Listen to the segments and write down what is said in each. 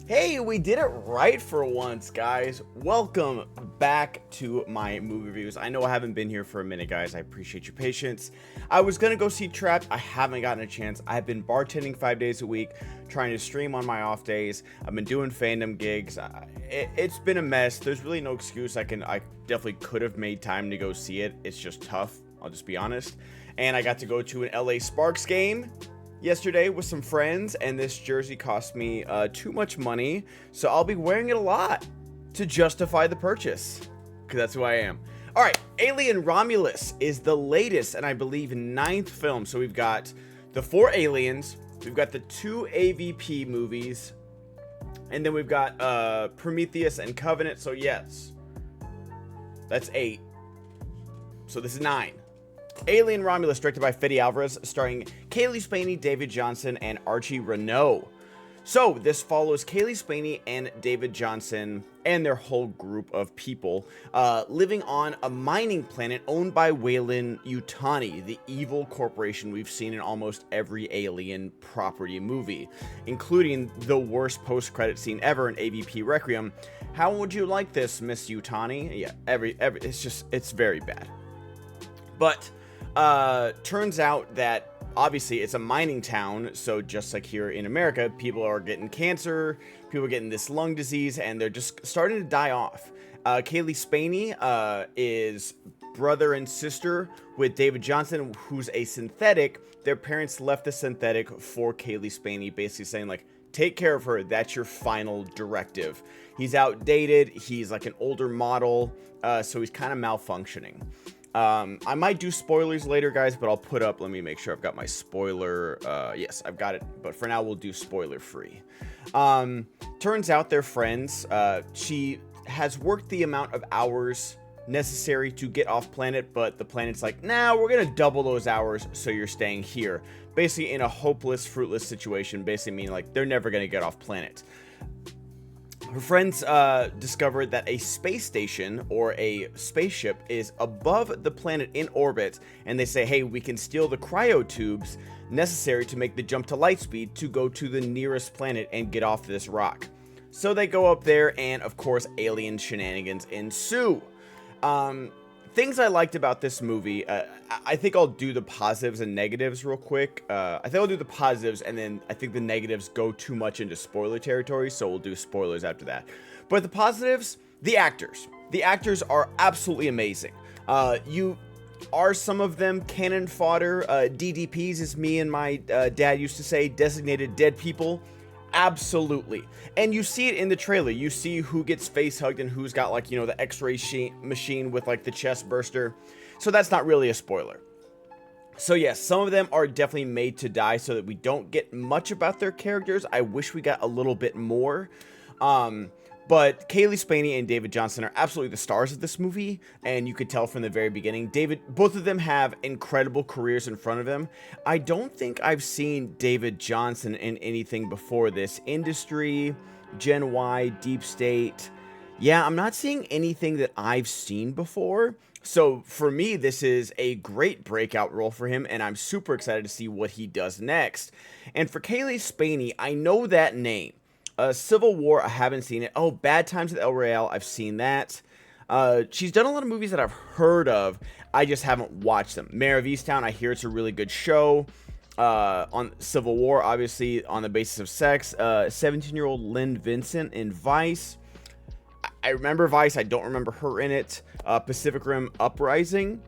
Hey, we did it right for once, guys. Welcome back to my movie reviews. I know I haven't been here for a minute, guys. I appreciate your patience. I was gonna go see Trapped. I haven't gotten a chance. I've been bartending 5 days a week, trying to stream on my off days. I've been doing fandom gigs. It's been a mess. There's really no excuse. I definitely could have made time to go see it. It's just tough. I'll just be honest. And I got to go to an LA Sparks game yesterday with some friends, and this jersey cost me too much money, so I'll be wearing it a lot to justify the purchase, because that's who I am. All right, Alien Romulus is the latest and I believe ninth film. So we've got the 4 Aliens, we've got the 2 AVP movies, and then we've got Prometheus and Covenant. So yes, that's 8. So this is 9. Alien Romulus, directed by Fede Alvarez, starring Kaylee Spaney, David Johnson, and Archie Renault. So this follows Kaylee Spaney and David Johnson and their whole group of people living on a mining planet owned by Weyland-Yutani, the evil corporation we've seen in almost every Alien property movie, including the worst post-credit scene ever in AVP Requiem. How would you like this, Miss Yutani? Yeah, it's very bad. But turns out that obviously it's a mining town, so just like here in America, people are getting cancer, people are getting this lung disease, and they're just starting to die off. Kaylee Spaney is brother and sister with David Johnson, who's a synthetic. Their parents left the synthetic for Kaylee Spaney, basically saying like, take care of her, that's your final directive. He's outdated, he's like an older model, so he's kind of malfunctioning. I might do spoilers later, guys, but I'll put up, let me make sure I've got my spoiler. Yes, I've got it, but for now we'll do spoiler free. Turns out they're friends. She has worked the amount of hours necessary to get off planet, but the planet's like, nah, we're gonna double those hours, so you're staying here. Basically in a hopeless, fruitless situation, basically meaning like they're never gonna get off planet. Her friends discovered that a space station or a spaceship is above the planet in orbit, and they say, hey, we can steal the cryotubes necessary to make the jump to light speed to go to the nearest planet and get off this rock. So they go up there, and of course, alien shenanigans ensue. Things I liked about this movie, I think I'll do the positives and negatives real quick. I think I'll do the positives, and then I think the negatives go too much into spoiler territory, so we'll do spoilers after that. But the positives, the actors. The actors are absolutely amazing. Are some of them cannon fodder? DDPs, as me and my dad used to say, designated dead people. Absolutely. And you see it in the trailer. You see who gets face hugged and who's got, like, you know, the x-ray machine with like the chest burster. So that's not really a spoiler. So yes, some of them are definitely made to die so that we don't get much about their characters. I wish we got a little bit more. But Kaylee Spaney and David Johnson are absolutely the stars of this movie, and you could tell from the very beginning. Both of them have incredible careers in front of them. I don't think I've seen David Johnson in anything before this. Industry, Gen Y, Deep State. Yeah, I'm not seeing anything that I've seen before. So for me, this is a great breakout role for him, and I'm super excited to see what he does next. And for Kaylee Spaney, I know that name. Civil War, I haven't seen it. Oh, Bad Times at El Royale, I've seen that. She's done a lot of movies that I've heard of. I just haven't watched them. Mayor of Easttown, I hear it's a really good show. On Civil War, obviously, on the basis of sex. 17-year-old Lynn Vincent in Vice. I remember Vice. I don't remember her in it. Pacific Rim Uprising.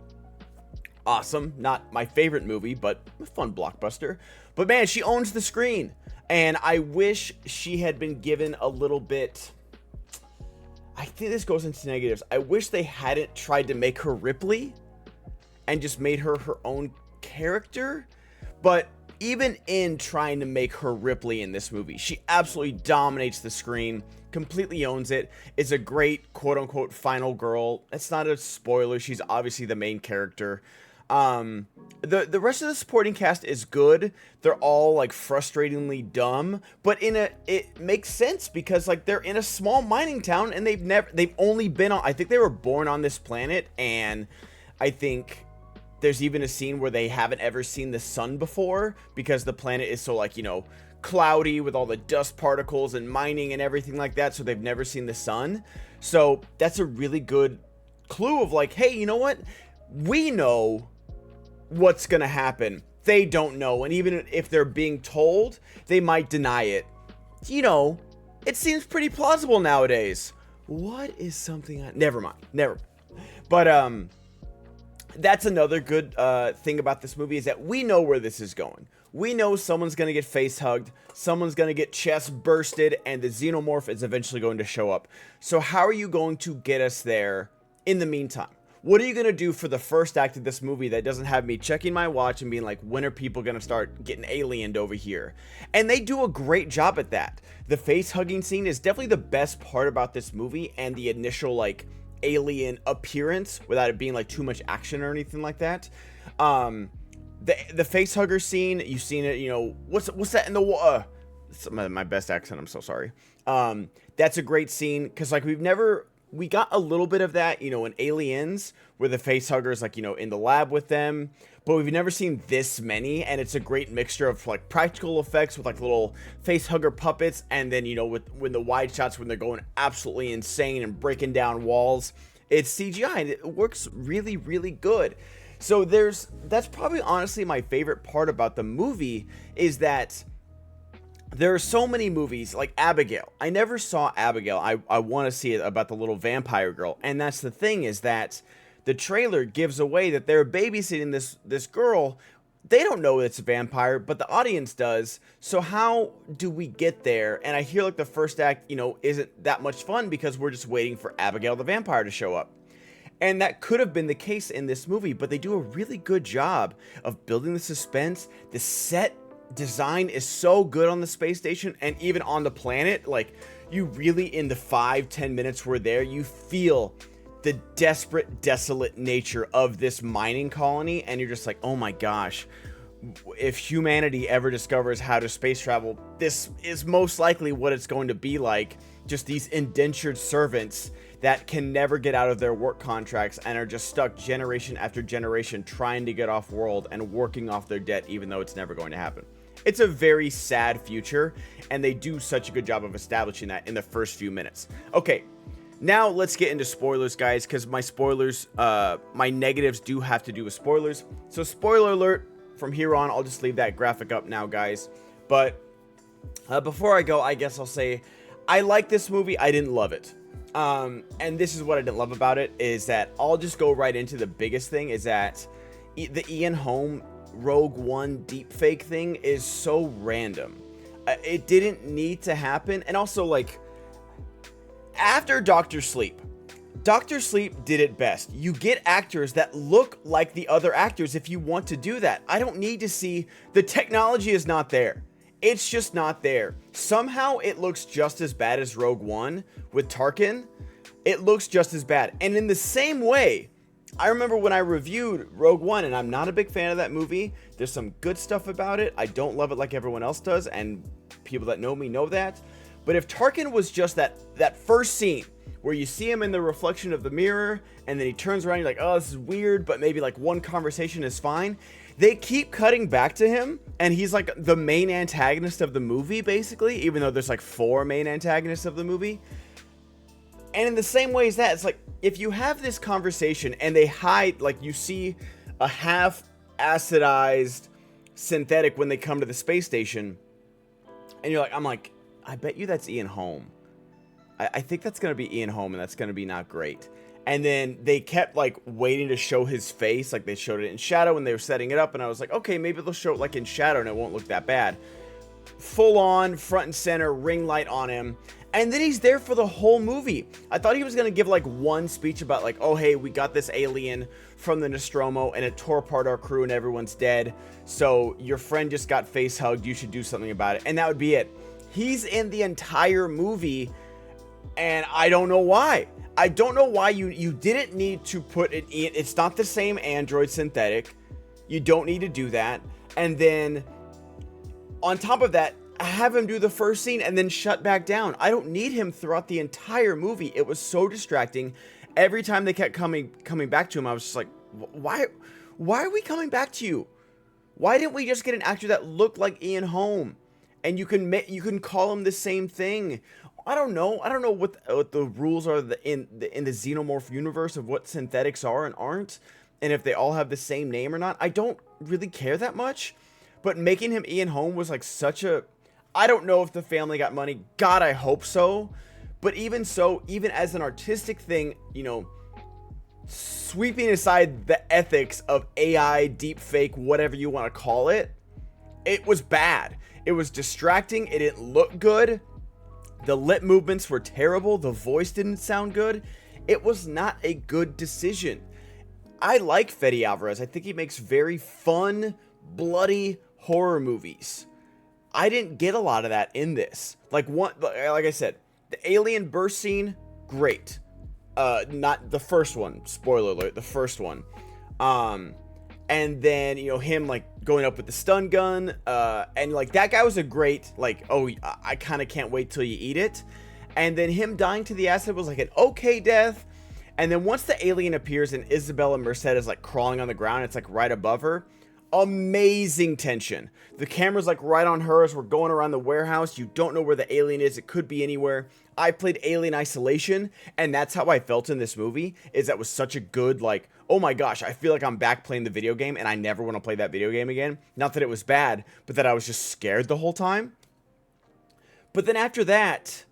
Awesome. Not my favorite movie, but a fun blockbuster. But man, she owns the screen. And I wish she had been given a little bit... I think this goes into negatives. I wish they hadn't tried to make her Ripley and just made her her own character. But even in trying to make her Ripley in this movie, she absolutely dominates the screen, completely owns it, is a great quote-unquote final girl. It's not a spoiler. She's obviously the main character. The rest of the supporting cast is good. They're all like frustratingly dumb, but it makes sense because like they're in a small mining town and they've only been on, I think they were born on this planet, and I think there's even a scene where they haven't ever seen the sun before because the planet is so, like, you know, cloudy with all the dust particles and mining and everything like that, so they've never seen the sun. So that's a really good clue of like, hey, you know what? We know what's gonna happen. They don't know, and even if they're being told, they might deny it. You know, it seems pretty plausible nowadays. What is something never mind. But that's another good thing about this movie, is that we know where this is going. We know someone's gonna get face hugged, someone's gonna get chest bursted, and the xenomorph is eventually going to show up. So how are you going to get us there in the meantime? What are you going to do for the first act of this movie that doesn't have me checking my watch and being like, when are people going to start getting aliened over here? And they do a great job at that. The face hugging scene is definitely the best part about this movie, and the initial like alien appearance without it being like too much action or anything like that. The face hugger scene, you've seen it, you know, what's that in the my best accent, I'm so sorry. That's a great scene, because like we got a little bit of that, you know, in Aliens, where the face huggers, like, you know, in the lab with them, but we've never seen this many, and it's a great mixture of like practical effects with like little face hugger puppets, and then, you know, when the wide shots when they're going absolutely insane and breaking down walls, it's CGI and it works really, really good. So that's probably honestly my favorite part about the movie, is that there are so many movies like Abigail. I never saw Abigail. I want to see it, about the little vampire girl. And that's the thing, is that the trailer gives away that they're babysitting this girl. They don't know it's a vampire, but the audience does. So how do we get there? And I hear like the first act, you know, isn't that much fun because we're just waiting for Abigail the vampire to show up. And that could have been the case in this movie, but they do a really good job of building the suspense. The set design is so good on the space station, and even on the planet. Like, you really, in the 5-10 minutes we're there, you feel the desperate, desolate nature of this mining colony, and you're just like, oh my gosh, if humanity ever discovers how to space travel, this is most likely what it's going to be like. Just these indentured servants that can never get out of their work contracts and are just stuck generation after generation trying to get off world and working off their debt, even though it's never going to happen. It's a very sad future, and they do such a good job of establishing that in the first few minutes. Okay, now let's get into spoilers, guys, because my spoilers, my negatives do have to do with spoilers. So spoiler alert, from here on, I'll just leave that graphic up now, guys. But before I go, I guess I'll say, I like this movie, I didn't love it. And this is what I didn't love about it, is that I'll just go right into the biggest thing, is that the Ian Holm Rogue One deepfake thing is so random. It didn't need to happen. And also, like, after Dr. Sleep did it best. You get actors that look like the other actors if you want to do that. I don't need to see, the technology is not there. It's just not there. Somehow it looks just as bad as Rogue One with Tarkin. It looks just as bad. And in the same way, I remember when I reviewed Rogue One, and I'm not a big fan of that movie. There's some good stuff about it. I don't love it like everyone else does, and people that know me know that. But if Tarkin was just that first scene where you see him in the reflection of the mirror, and then he turns around, you're like, oh, this is weird, but maybe like one conversation is fine. They keep cutting back to him, and he's like the main antagonist of the movie, basically, even though there's like 4 main antagonists of the movie. And in the same way as that, it's like, if you have this conversation and they hide, like, you see a half acidized synthetic when they come to the space station, and you're like, I'm like, I bet you that's Ian Holm. I think that's going to be Ian Holm, and that's going to be not great. And then they kept like waiting to show his face, like they showed it in shadow when they were setting it up, and I was like, okay, maybe they'll show it like in shadow and it won't look that bad. Full on, front and center, ring light on him. And then he's there for the whole movie. I thought he was going to give like one speech about like, oh hey, we got this alien from the Nostromo and it tore apart our crew and everyone's dead. So your friend just got face hugged, you should do something about it. And that would be it. He's in the entire movie, and I don't know why. I don't know why you didn't need to put it in. It's not the same android synthetic. You don't need to do that. And then on top of that, have him do the first scene and then shut back down. I don't need him throughout the entire movie. It was so distracting. Every time they kept coming back to him, I was just like, why are we coming back to you? Why didn't we just get an actor that looked like Ian Holm? and you can call them the same thing. I don't know. I don't know what the rules are in the xenomorph universe of what synthetics are and aren't, and if they all have the same name or not. I don't really care that much, but making him Ian Holm was like such a. I don't know if the family got money. God, I hope so. But even so, even as an artistic thing, you know, sweeping aside the ethics of AI, deepfake, whatever you want to call it, it was bad. It was distracting. It didn't look good. The lip movements were terrible. The voice didn't sound good. It was not a good decision. I like Fede Alvarez. I think he makes very fun, bloody horror movies. I didn't get a lot of that in this. Like I said, the alien burst scene, great. Not the first one. Spoiler alert, the first one. And then, you know, him like going up with the stun gun, and like that guy was a great, like, oh, I kind of can't wait till you eat it. And then him dying to the acid was like an okay death. And then once the alien appears and Isabella Merced is like crawling on the ground, it's like right above her. Amazing tension. The camera's like right on her as we're going around the warehouse. You don't know where the alien is. It could be anywhere. I played Alien Isolation, and that's how I felt in this movie. Is that was such a good, like, oh my gosh, I feel like I'm back playing the video game, and I never want to play that video game again. Not that it was bad, but that I was just scared the whole time. But then after that,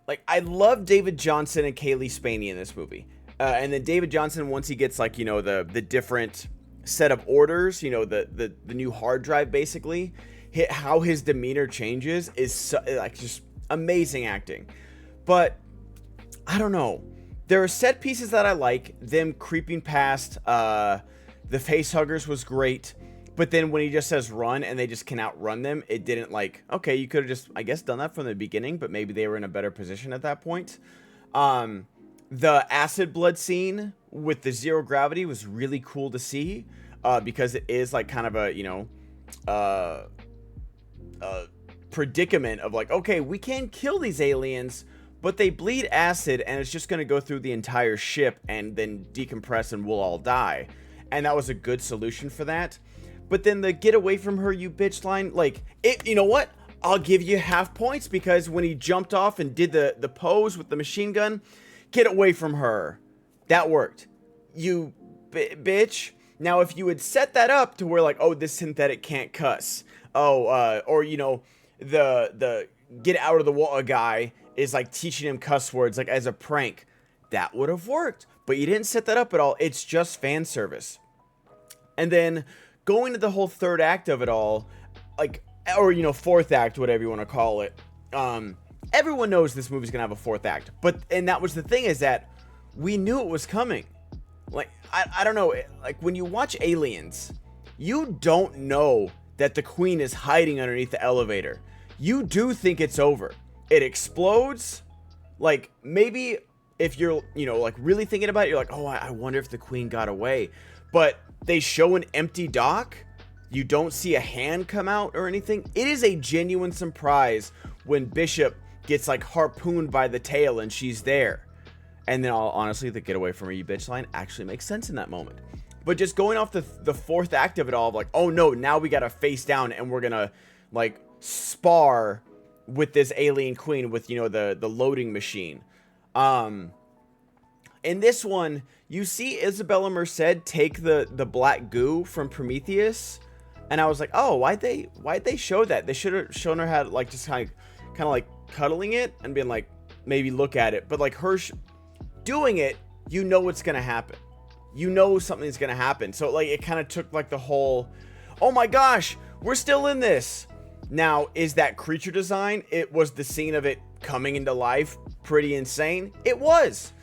like, I love David Johnson and Kaylee Spaney in this movie. And then David Johnson, once he gets, like, you know, the different set of orders, you know, the new hard drive, basically, how his demeanor changes is so, like, just amazing acting. But I don't know, there are set pieces that I like. Them creeping past the face huggers was great, but then when he just says run and they just can outrun them, it didn't, like, okay, you could have just, I guess, done that from the beginning, but maybe they were in a better position at that point. The acid blood scene with the zero gravity was really cool to see, because it is like kind of a, you know, predicament of like, okay, we can kill these aliens, but they bleed acid and it's just going to go through the entire ship and then decompress and we'll all die. And that was a good solution for that. But then the get away from her, you bitch line, like, it, you know what? I'll give you half points, because when he jumped off and did the pose with the machine gun, get away from her. That worked. You bitch. Now, if you had set that up to where, like, oh, this synthetic can't cuss. Oh, or, you know, the get out of the water guy is, like, teaching him cuss words, like, as a prank. That would have worked. But you didn't set that up at all. It's just fan service. And then going to the whole third act of it all, like, or, you know, fourth act, whatever you want to call it. Everyone knows this movie's gonna have a fourth act, and that was the thing, is that we knew it was coming. Like, I don't know, like, when you watch Aliens, you don't know that the queen is hiding underneath the elevator. You do think it's over. It explodes. Like, maybe if you're, you know, like, really thinking about it, you're like, oh, I wonder if the queen got away. But they show an empty dock. You don't see a hand come out or anything. It is a genuine surprise when Bishop gets, like, harpooned by the tail and she's there. And then, honestly, the get away from her, you bitch line actually makes sense in that moment. But just going off the fourth act of it all, of like, oh no, now we gotta face down and we're gonna, like, spar with this alien queen with, you know, the loading machine. In this one, you see Isabella Merced take the black goo from Prometheus, and I was like, oh, why'd they show that? They should have shown her how to, like, just kind of like cuddling it and being like, maybe look at it. But, like, her doing it, you know what's gonna happen. You know something's gonna happen. So, like, it kind of took, like, the whole, oh my gosh, we're still in this. Now, is that creature design? It was the scene of it coming into life pretty insane. It was.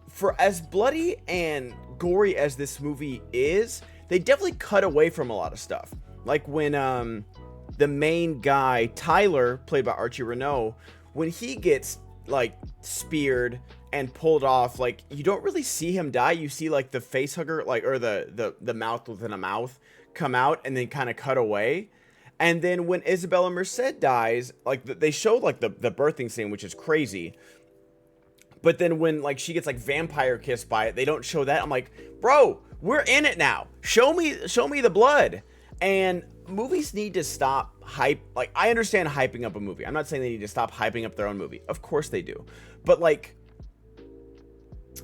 For as bloody and gory as this movie is, they definitely cut away from a lot of stuff. Like when the main guy, Tyler, played by Archie Renault, when he gets, like, speared and pulled off, like, you don't really see him die. You see, like, the face hugger, like, or the mouth within a mouth come out and then kind of cut away. And then when Isabella Merced dies, like, they showed, like, the birthing scene, which is crazy. But then when, like, she gets, like, vampire kissed by it, they don't show that. I'm like, bro, we're in it now. Show me the blood. And movies need to stop hype. Like, I understand hyping up a movie. I'm not saying they need to stop hyping up their own movie. Of course they do. But like,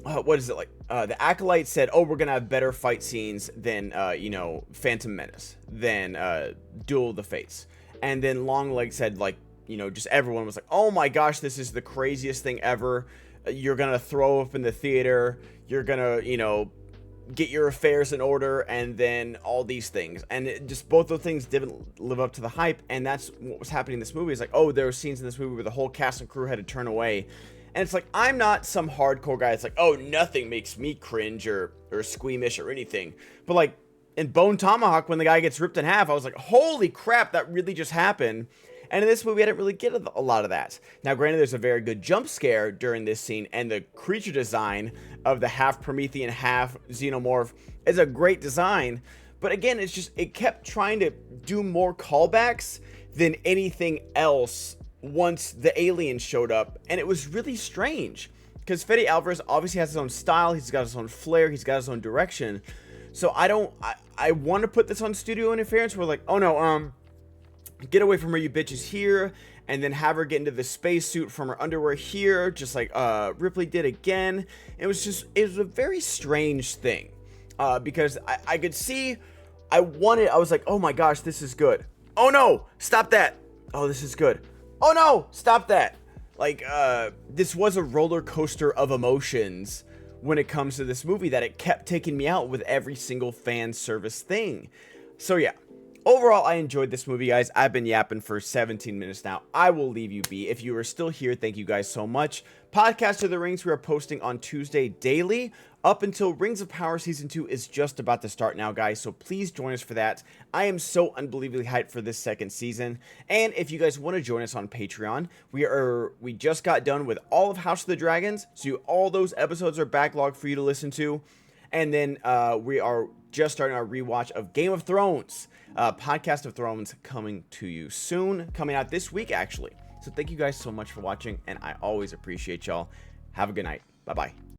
what is it like? The Acolyte said, "Oh, we're gonna have better fight scenes than you know, Phantom Menace, than Duel of the Fates." And then Longleg said, like, you know, just everyone was like, "Oh my gosh, this is the craziest thing ever. You're gonna throw up in the theater. You're gonna, you know, get your affairs in order," and then all these things. And it just, both those things didn't live up to the hype. And that's what was happening in this movie. Is like, oh, there were scenes in this movie where the whole cast and crew had to turn away. And it's like, I'm not some hardcore guy. It's like, oh, nothing makes me cringe or squeamish or anything. But like in Bone Tomahawk, when the guy gets ripped in half, I was like, holy crap, that really just happened. And in this movie, I didn't really get a lot of that. Now, granted, there's a very good jump scare during this scene, and the creature design of the half Promethean, half Xenomorph is a great design. But again, it's just, it kept trying to do more callbacks than anything else once the aliens showed up. And it was really strange, because Fede Alvarez obviously has his own style, he's got his own flair, he's got his own direction. So I want to put this on studio interference. We're like, oh no, get away from her, you bitches, here, and then have her get into the spacesuit from her underwear here, just like Ripley did again. It was a very strange thing, because I could see, I was like, oh my gosh, this is good. Oh no, stop that. Oh, this is good. Oh no, stop that. Like, this was a roller coaster of emotions when it comes to this movie, that it kept taking me out with every single fan service thing. So yeah. Overall, I enjoyed this movie, guys. I've been yapping for 17 minutes now. I will leave you be. If you are still here, thank you guys so much. Podcast of the Rings, we are posting on Tuesday daily up until Rings of Power Season 2 is just about to start now, guys. So please join us for that. I am so unbelievably hyped for this second season. And if you guys want to join us on Patreon, we just got done with all of House of the Dragons. So all those episodes are backlogged for you to listen to. And then we are just starting our rewatch of Game of Thrones. Podcast of Thrones coming to you soon. Coming out this week, actually. So thank you guys so much for watching, and I always appreciate y'all. Have a good night. Bye-bye.